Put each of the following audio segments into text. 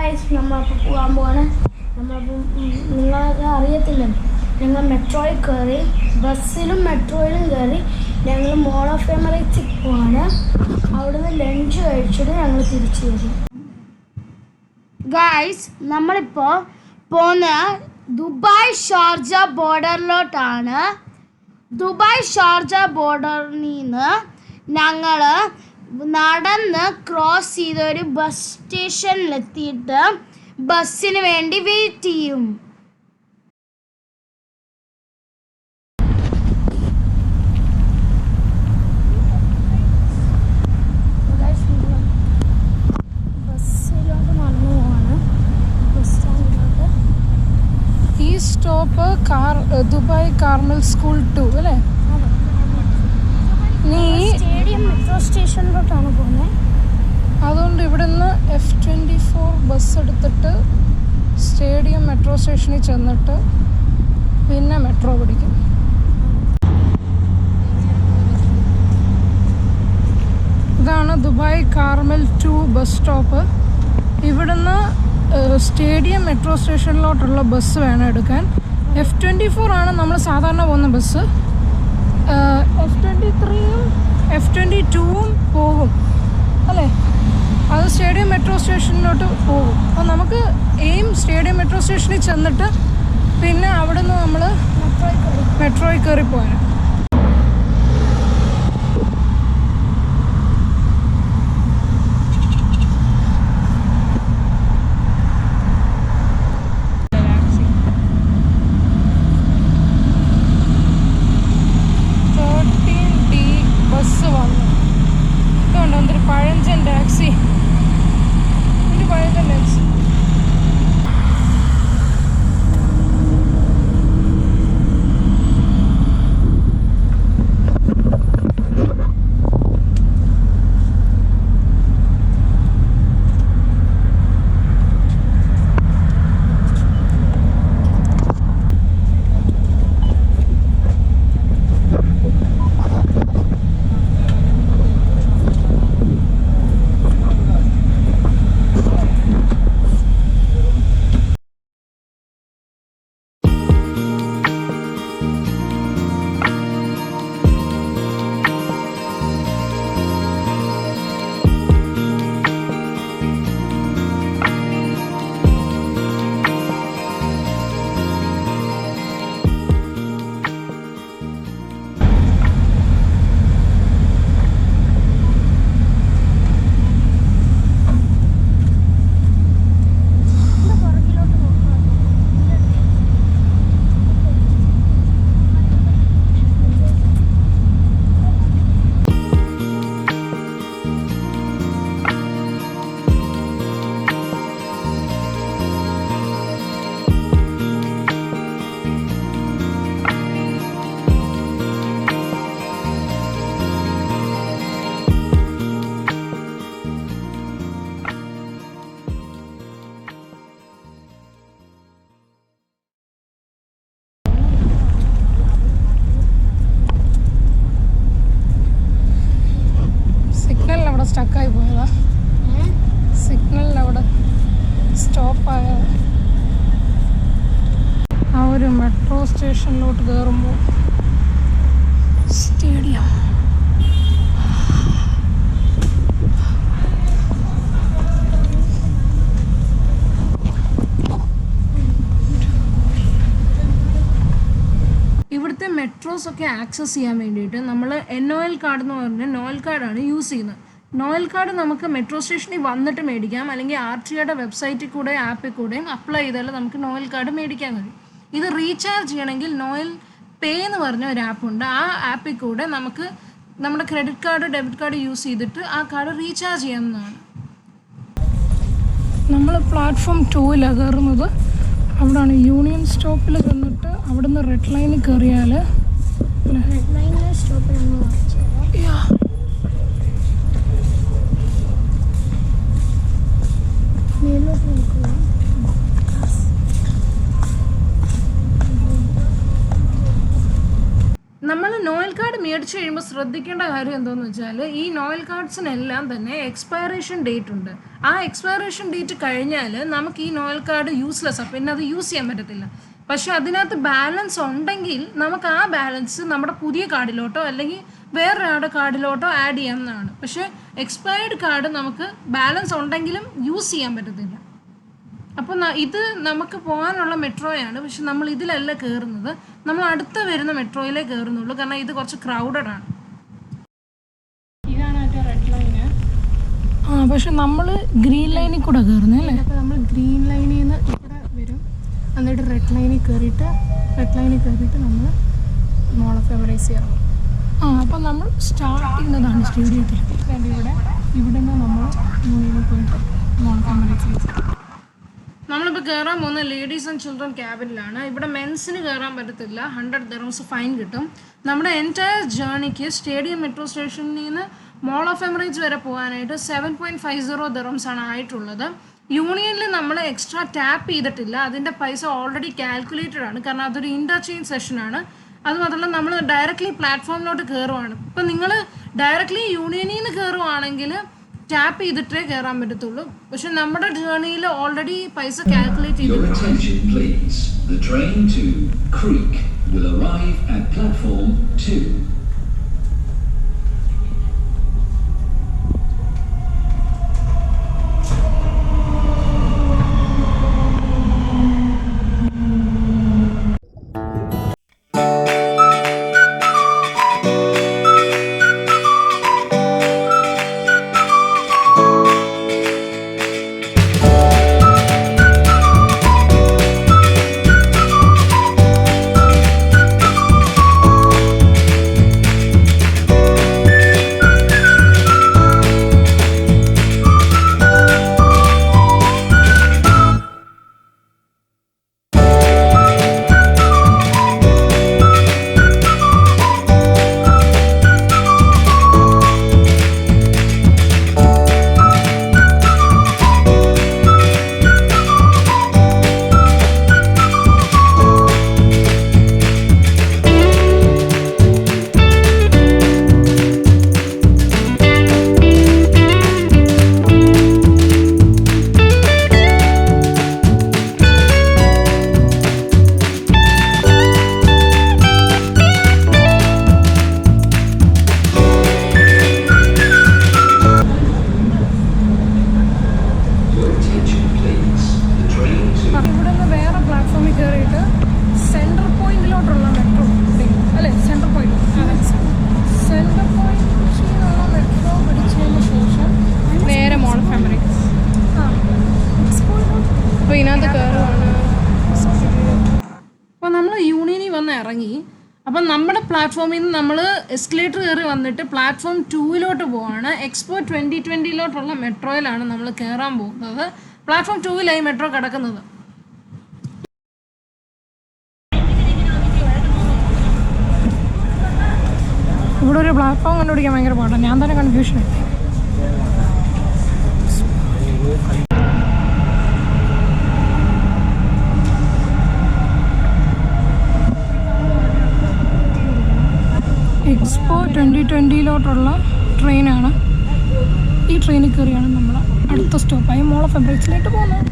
Guys നമ്മളിപ്പോൾ പോകാൻ പോവാണ്. നമ്മളിപ്പം നിങ്ങൾക്ക് അറിയത്തില്ല, ഞങ്ങൾ മെട്രോയിൽ കയറി, ബസ്സിലും മെട്രോയിലും കയറി ഞങ്ങൾ മോൾ ഓഫ് എമിറേറ്റ്സിൽ പോവാണ്. അവിടുന്ന് ലഞ്ച് കഴിച്ചിട്ട് ഞങ്ങൾ തിരിച്ചു വരും. ഗായ്സ് നമ്മളിപ്പോൾ പോകുന്ന ദുബായ് ഷാർജ ബോർഡറിലോട്ടാണ്. ദുബായ് ഷാർജ ബോർഡറിൽ നിന്ന് ഞങ്ങൾ നടന്ന് ക്രോസ് ചെയ്ത ഒരു ബസ് സ്റ്റേഷനിലെത്തിയിട്ട് ബസ്സിന് വേണ്ടി വെയിറ്റ് ചെയ്യും. ബസ്സിലോട്ട് നടന്നു പോവാണ്, ബസ് സ്റ്റാൻഡിലോട്ട്. ഈ സ്റ്റോപ്പ് ദുബായ് കാർമൽ സ്കൂൾ 2 അല്ലേ? നീ സ്റ്റേഡിയം മെട്രോ സ്റ്റേഷനിലോട്ടാണ് പോകുന്നത്. അതുകൊണ്ട് ഇവിടുന്ന് F24 ബസ് എടുത്തിട്ട് സ്റ്റേഡിയം മെട്രോ സ്റ്റേഷനിൽ ചെന്നിട്ട് പിന്നെ മെട്രോ പിടിക്കും. ഇതാണ് ദുബായ് കാർമൽ 2 ബസ് സ്റ്റോപ്പ്. ഇവിടുന്ന് സ്റ്റേഡിയം മെട്രോ സ്റ്റേഷനിലോട്ടുള്ള ബസ് വേണം എടുക്കാൻ. F24 ആണ് നമ്മൾ സാധാരണ പോകുന്ന ബസ്. F23-ഉം F22-ഉം പോകും അല്ലേ? അത് സ്റ്റേഡിയം മെട്രോ സ്റ്റേഷനിലോട്ട് പോകും. അപ്പോൾ നമുക്ക് സ്റ്റേഡിയം മെട്രോ സ്റ്റേഷനിൽ ചെന്നിട്ട് പിന്നെ അവിടെ നിന്ന് നമ്മൾ മെട്രോയിൽ കയറി പോകാൻ. ബസ് വന്നു. ഇതുകൊണ്ട് എന്തൊരു പഴഞ്ചൻ ടാക്സി, ഒരു പഴഞ്ചൻ ടാക്സി. സ്റ്റക്കായി പോയതാ, സിഗ്നലിൽ അവിടെ സ്റ്റോപ്പായ. ആ ഒരു മെട്രോ സ്റ്റേഷനിലോട്ട് കയറുമ്പോൾ സ്റ്റേഡിയം. ഇവിടുത്തെ മെട്രോസ് ഒക്കെ ആക്സസ് ചെയ്യാൻ വേണ്ടിയിട്ട് നമ്മൾ NOL കാർഡ് എന്ന് പറഞ്ഞാൽ നോയൽ കാർഡാണ് യൂസ് ചെയ്യുന്നത്. നോയൽ കാർഡ് നമുക്ക് മെട്രോ സ്റ്റേഷനിൽ വന്നിട്ട് മേടിക്കാം, അല്ലെങ്കിൽ RTOയുടെ വെബ്സൈറ്റിൽ കൂടെ ആപ്പിൽ കൂടെയും അപ്ലൈ ചെയ്താൽ നമുക്ക് നോയൽ കാർഡ് മേടിക്കാൻ കഴിയും. ഇത് റീചാർജ് ചെയ്യണമെങ്കിൽ നോയൽ പേ എന്ന് പറഞ്ഞ ഒരു ആപ്പുണ്ട്. ആ ആപ്പിൽ കൂടെ നമുക്ക് നമ്മുടെ credit card debit card use ചെയ്തിട്ട് ആ കാർഡ് റീചാർജ് ചെയ്യാവുന്നതാണ്. നമ്മൾ പ്ലാറ്റ്ഫോം 2-ലാണ് കയറുന്നത്. അവിടെയാണ് യൂണിയൻ സ്റ്റോപ്പിൽ ചെന്നിട്ട് അവിടുന്ന് റെഡ് ലൈനിൽ കയറിയാൽ നമ്മൾ നോയൽ കാർഡ് മേടിച്ച് കഴിയുമ്പോൾ ശ്രദ്ധിക്കേണ്ട കാര്യം എന്താണെന്ന് വെച്ചാൽ ഈ നോയൽ കാർഡ്സിനെല്ലാം തന്നെ എക്സ്പയറേഷൻ ഡേറ്റ് ഉണ്ട്. ആ എക്സ്പയറേഷൻ ഡേറ്റ് കഴിഞ്ഞാൽ നമുക്ക് ഈ നോയൽ കാർഡ് യൂസ്ലെസ്സാണ്, പിന്നെ അത് യൂസ് ചെയ്യാൻ പറ്റത്തില്ല. പക്ഷെ അതിനകത്ത് ബാലൻസ് ഉണ്ടെങ്കിൽ നമുക്ക് ആ ബാലൻസ് നമ്മുടെ പുതിയ കാർഡിലോട്ടോ അല്ലെങ്കിൽ വേറൊരാളുടെ കാർഡിലോട്ടോ ആഡ് ചെയ്യാവുന്നതാണ്. പക്ഷേ എക്സ്പയർഡ് കാർഡ് നമുക്ക് ബാലൻസ് ഉണ്ടെങ്കിലും യൂസ് ചെയ്യാൻ പറ്റത്തില്ല. അപ്പോൾ ഇത് നമുക്ക് പോകാനുള്ള മെട്രോയാണ്, പക്ഷെ നമ്മൾ ഇതിലല്ല കയറുന്നത്. നമ്മൾ അടുത്ത് വരുന്ന മെട്രോയിലേ കയറുന്നുള്ളൂ, കാരണം ഇത് കുറച്ച് ക്രൗഡഡ് ആണ്. ഇതാണ് മറ്റേ റെഡ് ലൈന്. പക്ഷെ നമ്മൾ ഗ്രീൻ ലൈനിൽ കൂടെ കയറുന്നത് അല്ലേ? അപ്പോൾ നമ്മൾ ഗ്രീൻ ലൈനിൽ നിന്ന് ഇവിടെ വരും, എന്നിട്ട് റെഡ് ലൈനിൽ കയറിയിട്ട് നമ്മൾ മോൾ ഓഫ് എമറേറ്റ്സ് കയറും. അപ്പോൾ നമ്മൾ സ്റ്റാർട്ട് ചെയ്യുന്നതാണ് സ്റ്റേഡിയത്തിൽ. ഇവിടെ നിന്ന് നമ്മൾ യൂണിയനിൽ പോയിട്ട് മോൾ ഓഫ് എമറേറ്റ്സ്. നമ്മളിപ്പോൾ കയറാൻ പോകുന്ന ലേഡീസ് ആൻഡ് ചിൽഡ്രൻ ക്യാബിനിലാണ്. ഇവിടെ മെൻസിന് കയറാൻ പറ്റത്തില്ല, 100 dirhams ഫൈൻ കിട്ടും. നമ്മുടെ എൻറ്റയർ ജേർണിക്ക് സ്റ്റേഡിയം മെട്രോ സ്റ്റേഷനിൽ നിന്ന് മോൾ ഓഫ് എമറേറ്റ്സ് വരെ പോകാനായിട്ട് 7.50 dirhams ആണ് ആയിട്ടുള്ളത്. യൂണിയനിൽ നമ്മൾ എക്സ്ട്രാ ടാപ്പ് ചെയ്തിട്ടില്ല, അതിൻ്റെ പൈസ ഓൾറെഡി കാൽക്കുലേറ്റഡ് ആണ്, കാരണം അതൊരു ഇൻ്റർചേഞ്ച് സെഷനാണ്. അതുമാത്രമല്ല നമ്മൾ ഡയറക്റ്റ്ലി പ്ലാറ്റ്ഫോമിലോട്ട് കയറുവാണ്. ഇപ്പം നിങ്ങൾ ഡയറക്റ്റ്ലി യൂണിയനിൽ നിന്ന് കയറുവാണെങ്കിൽ ടാപ്പ് ചെയ്തിട്ടേ കയറാൻ പറ്റത്തുള്ളൂ. പക്ഷെ നമ്മുടെ ജേർണിയിൽ ഓൾറെഡി പൈസ കാൽക്കുലേറ്റ് ചെയ്തിട്ടുണ്ട്. അപ്പം നമ്മുടെ പ്ലാറ്റ്ഫോമിൽ നിന്ന് നമ്മൾ എസ്കലേറ്റർ കയറി വന്നിട്ട് പ്ലാറ്റ്ഫോം 2 പോവാണ്. എക്സ്പോ 2020 മെട്രോയിലാണ് നമ്മൾ കയറാൻ പോകുന്നത്. പ്ലാറ്റ്ഫോം 2 മെട്രോ കിടക്കുന്നത്. ഇവിടെ ഒരു പ്ലാറ്റ്ഫോം കണ്ടുപിടിക്കാൻ ഭയങ്കര പാടാണ്, ഞാൻ തന്നെ കൺഫ്യൂഷനായി. എക്സ്പോ 2020 ട്രെയിനാണ്. ഈ ട്രെയിനിൽ കയറിയാണ് നമ്മൾ അടുത്ത സ്റ്റോപ്പായി മോൾ ഓഫ് എമറേറ്റ്സിലേക്ക് പോകുന്നത്.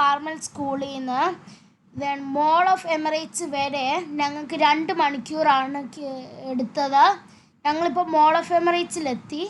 കാർമൽ സ്കൂളിൽ നിന്ന് ദെൻ മോൾ ഓഫ് എമിറേറ്റ്സ് വരെ ഞങ്ങൾക്ക് 2 മണിക്കൂറാണ് എടുത്തത്. ഞങ്ങളിപ്പോൾ മോൾ ഓഫ് എമിറേറ്റ്സിലെത്തി.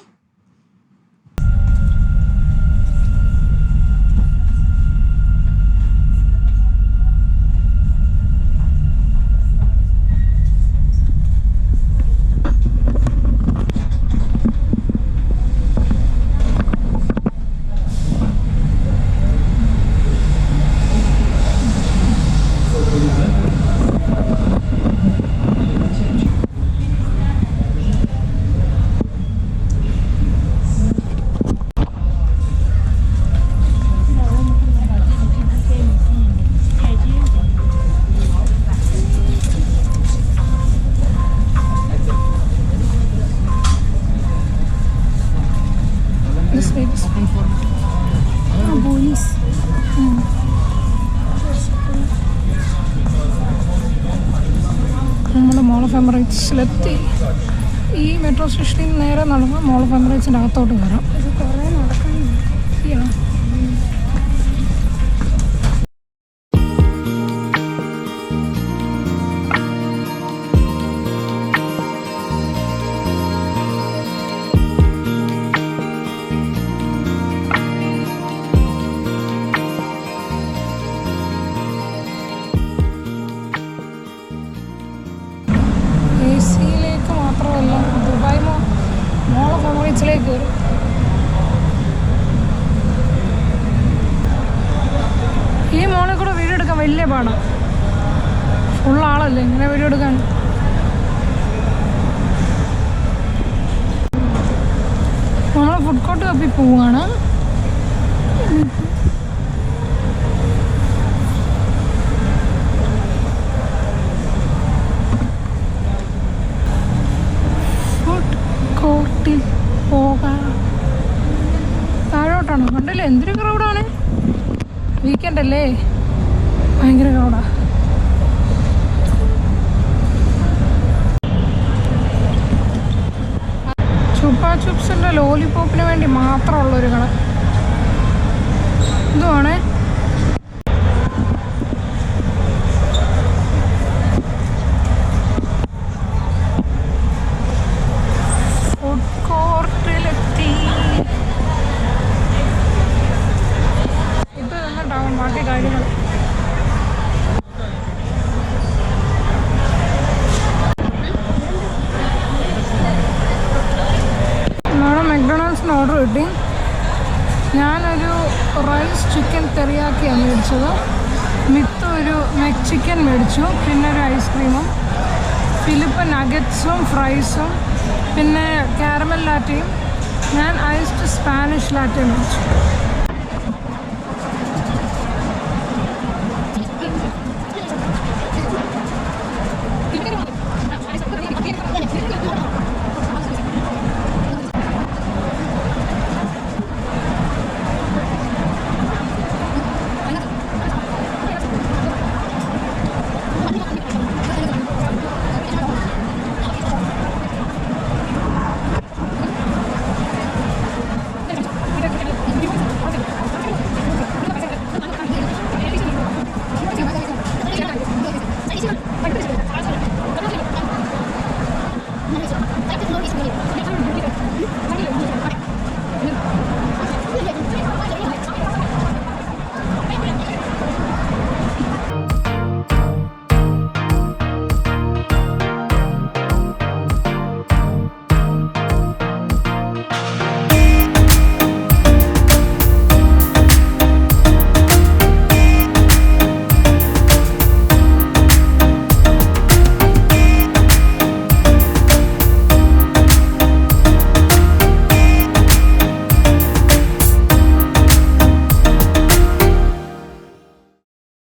പോലീസ് നമ്മൾ മോൾ ഓഫ് എമിറേറ്റ്സിലെത്തി. ഈ മെട്രോ സ്റ്റേഷനിൽ നേരെ നടന്ന് മോൾ ഓഫ് എമിറേറ്റ്സിൻ്റെ അകത്തോട്ട് കയറാം. ഇത് കുറേ നടക്കാനുണ്ട്. AC-യിലേക്ക് മാത്രമല്ല ദുബായ് മോൾ ഓഫ് എമിറേറ്റ്സിലേക്ക് കയറും. ഈ മോളിൽ കൂടെ വീഡിയോ എടുക്കാൻ വലിയ പാടാണ്. ഫുൾ ആളല്ലേ ഇങ്ങനെ വീഡിയോ എടുക്കാൻ. നമ്മൾ ഫുഡ് കോർട്ട് തപ്പി പോവുകയാണ്. കോർട്ടിൽ പോകാം. താഴോട്ടാണോ? കണ്ടല്ലേ എന്തൊരു ക്രൗഡാണ്. വീക്കെൻഡ് അല്ലേ, ഭയങ്കര ക്രൗഡാ. ചുപ്പാ ചുപ്സിൻ്റെ ലോലിപോപ്പിന് വേണ്ടി മാത്രമുള്ളൊരു കട. ഇതുവാണേ ബാക്കി കാര്യങ്ങൾ. നാളെ മെക്ഡൊണാൾഡ്സിന് ഓർഡർ കിട്ടി. ഞാനൊരു റൈസ് ചിക്കൻ തെറിയാക്കിയാണ് മേടിച്ചത്. മിത്ത് ഒരു മെക് ചിക്കൻ മേടിച്ചു. പിന്നെ ഒരു ഐസ്ക്രീമും, ഫിലിപ്പ് നഗറ്റ്സും ഫ്രൈസും, പിന്നെ കാരമൽ ലാറ്റയും. ഞാൻ ഐസ്ഡ് സ്പാനിഷ് ലാറ്റയും മേടിച്ചു.